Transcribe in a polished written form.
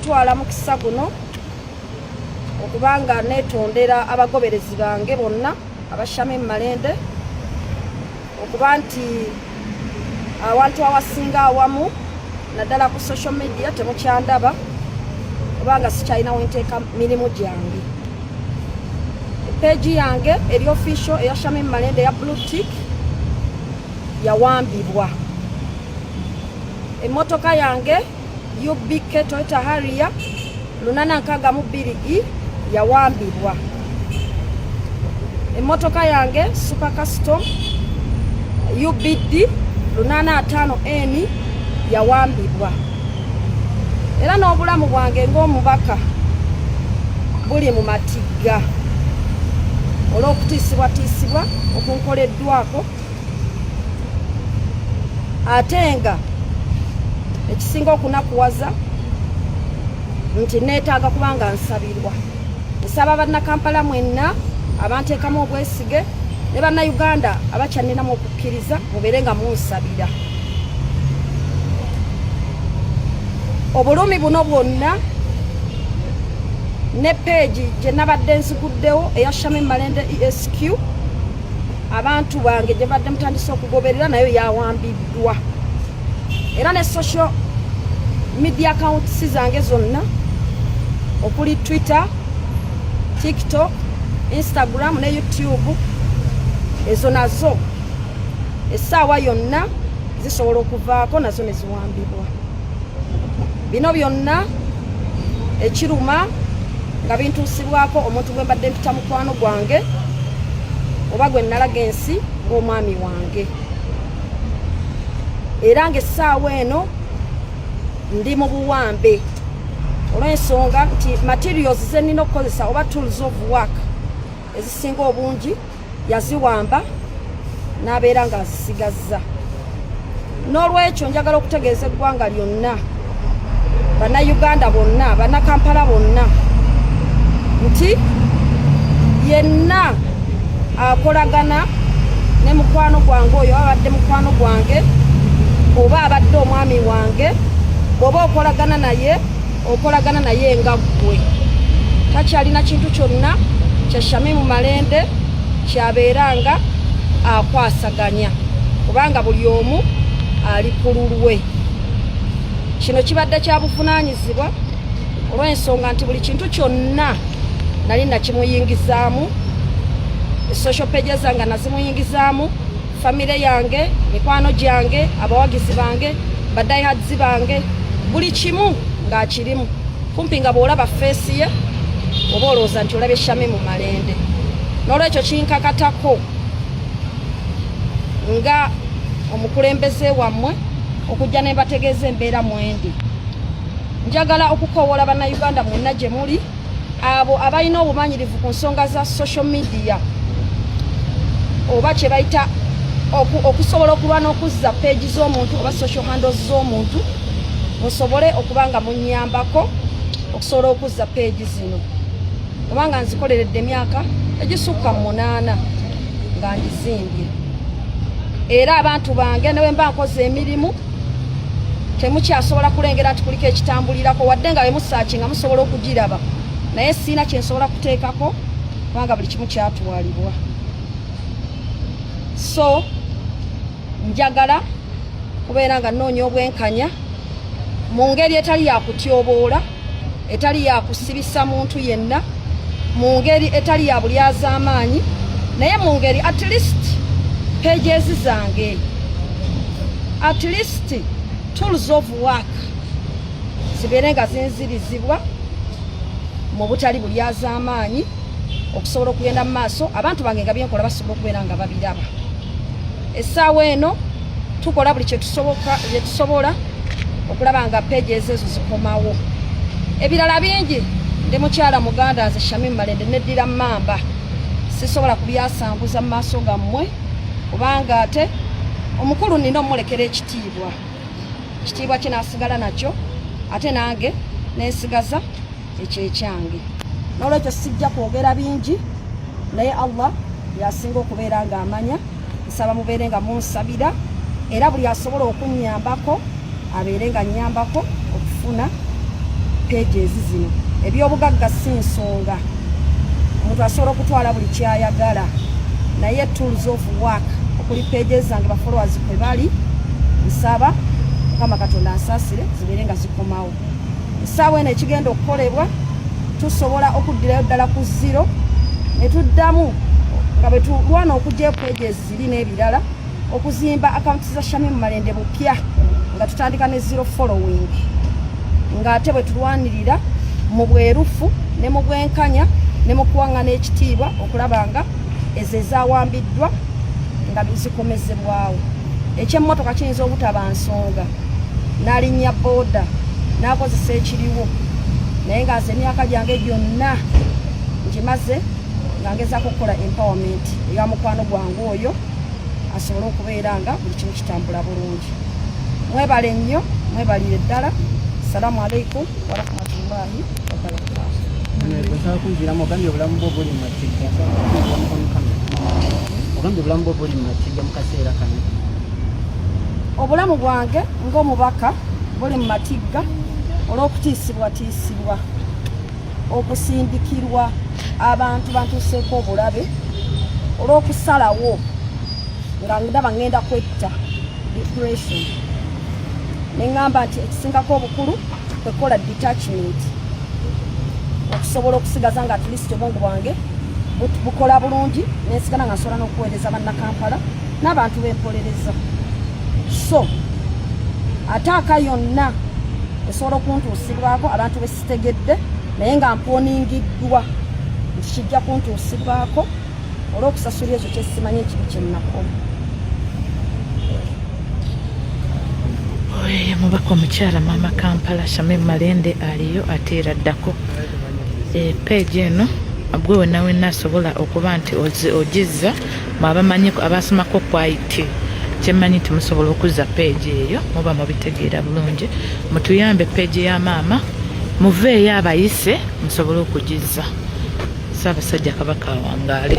twala mukisa guno okubanga netondera abagoberezi bange bonna abashame Malende okuba nti abantu awasinga awamu naddala ku social media temukyandaba kubanga sikyalina wenteeka mirimu gyange. Page yange eri official eya Shame Malende ya Blue Tick yawambibwa. Emotoka yange UBK Toyota Harrier 862 yawambibwa. Emotoka yange Super Custom UBD 850N yawambibwa. Era n'obulamu bwange ng'omubaka buli mu matigga olw'okutiisibwa okunkoleddwako, ate nga ekisinga okunakuwaza nti neetaaga kubanga nsabirwa. Nsaba bannakampala mwenna abanteekamu obwesige ne bannayuganda abakyanninamu okukkiriza mubeere nga munsabira. Obulumi buno bwonna ne page gye nabadde nziguddewo eya Shame Malende ESQ abantu bange gye badde mutandise okugoberera nayo yawambiddwa. Era ne social media accounts zange zonna okuli Twitter, TikTok, Instagram ne YouTube ezo nazo essaawa yonna zisobola okuvaako nazo ne ziwambibwa. Bino byonna ekiruma nga bintuusibwako omuntu gwe mbadde mpita mukwano gwange oba gwe nalaga ensi ng'omwami wange. Era ng'essaawa eno ndi mu buwambe olw'ensonga nti materials ze nnina okukozesa oba tools of work ezisinga obungi yaziwamba n'abeera ng'azisigazza. N'olwekyo njagala okutegeeza eggwanga lyonna, bannayuganda bonna, bannakampala bonna nti yenna akolagana ne mukwano gwange oyo abadde mukwano gwange oba abadde omwami wange, bw'oba okolagana naye nga ggwe. Takyalina kintu kyonna kya Shame Malende kyabeeranga akwasaganya kubanga buli omu ali ku lulwe. Kino kibadde kya buvunaanyizibwa olw'ensonga nti buli kintu kyonna nali nakimuyingizaamu, social page zange nazimuyingizaamu, famire yange, mikwano gyange, abawagizi bange, badayihadzi bange, buli kimu ng'akirimu. Kumpi nga bw'olaba feesi ye oba olowooza nti olabye Shame Malende. N'olwekyo kinkakatako nga omukulembeze wammwe okujja ne mbategeeza embeera mwendi. Njagala okukoowola bannayuganda mwenna gye muli, abo abalina obumanyirivu ku nsonga za social media oba kye bayita okusobola okulwana okuzza page z'omuntu oba social handles z'omuntu, musobole okuba nga munnyambako okusobola okuzza page zino. Kubanga nzikoleredde emyaka egisukka 8 nga ngizimbye. Era abantu bange newe mba nkoze emirimu temukyasobola kulengera nti kuliko ekitambulirako wadde nga bemusaachi nga musobola okugiraba, naye siina kye nsobola kuteekako kubanga buli kimu kyatwalibwa. So njagala kubeera nga nnoonya obwenkanya mu ngeri etali yakutyoboola, etali yakusibisa muntu yenna, mu ngeri etali ya bulyaza amaanyi, naye mu ngeri at least pages zange, at least tools of work zibeere nga zinzirizibwa mu butali bulyaza amaanyi okusobola okugenda mu maaso abantu bange nga byenkola basobola okubeera nga babiraba. Essaawa eno tukola buli kye tusobola okulaba nga pages ezo zikomawo. Ebirala bingi ndi mukyala muganda nze Shame Malende neddira mamba, sisobola kubyasambuza mu maaso gammwe kubanga ate omukulu nina omulekera ekitiibwa. Ekitiibwa kye naasigala nakyo ate nange nensigaza ekyo ekyange. N'olwekyo sijja kwogera bingi, naye Allah yasinga okubeera nga amanya. Nsaba mubeere nga munsabira era buli asobola okunnyambako abeere nga nnyambako okufuna pages zino ebyobugagga si nsonga omuntu asobola okutwala buli kyayagala naye tools of work okuli pages zange ba followers kwe bali nsaba kama Katonda ansasire zibeere nga zikomawo essaawa eno ekigenda okukolebwa tusobola okuddirayo ddala ku 0 ne tuddamu nga bwe tulwana okugya pages ziri n'ebirala okuzimba accounts za Shamim Malende bupya nga tutandika ne 0 following nga ate bwe tulwanirira mu bwerufu ne mu bwenkanya ne mu kuwangana ekitiibwa okulaba nga ezo ezawambiddwa nga zikomezebwawo ekyemmotoka kiyinza obutaba nsonga n'alinnya booda n'akozesa ekiriwo naye nga nze emyaka gyange gyonna ngimaze nga ngezaako okukola empowerment eya mukwano gwange oyo asobole okubeera nga buli kimu kitambula bulungi. Mwebale nnyo, mwebalire ddala. Assalamu alaikum wa rahmatullahi wa barakatuh. Bwesaba kunziramu ogambye obulamu bwo buli mumatigga ogambye obulamu bwo buli mumatigga mu kaseera kano. Obulamu bwange ng'omubaka buli mu matigga olw'okutiisibwatiisibwa okusindikirwa abantu bantuuseeko obulabe olw'okusalawo nga ndaba ngenda kwetta depression neŋŋamba nti ekisingako obukulu kwekola detachment okusobola okusigaza nga at least obwongo bwange bukola bulungi nensigala nga nsobola n'okuweereza bannakampala n'abantu b'empolereza so ataaka yonna esobola okuntuusibwako abantu besitegedde naye nga mponingiddwa nti kijja kuntuusibwako olw'okusasula ezo kyesimanyi ekibi kyennakola. Mubaka omukyala Maama Kampala Shamim Malende aliyo ateera ddako page eno gwe wonna wenna asobola okuba nti ogizza mwabamanyi abasomako kwaiti kyemmanyi nti musobola okuzza page eyo muba mubitegeera bulungi mutuyambe page ya maama muveeyo abayise musobole okugizza. Ssaabasajja Kabaka awangaale.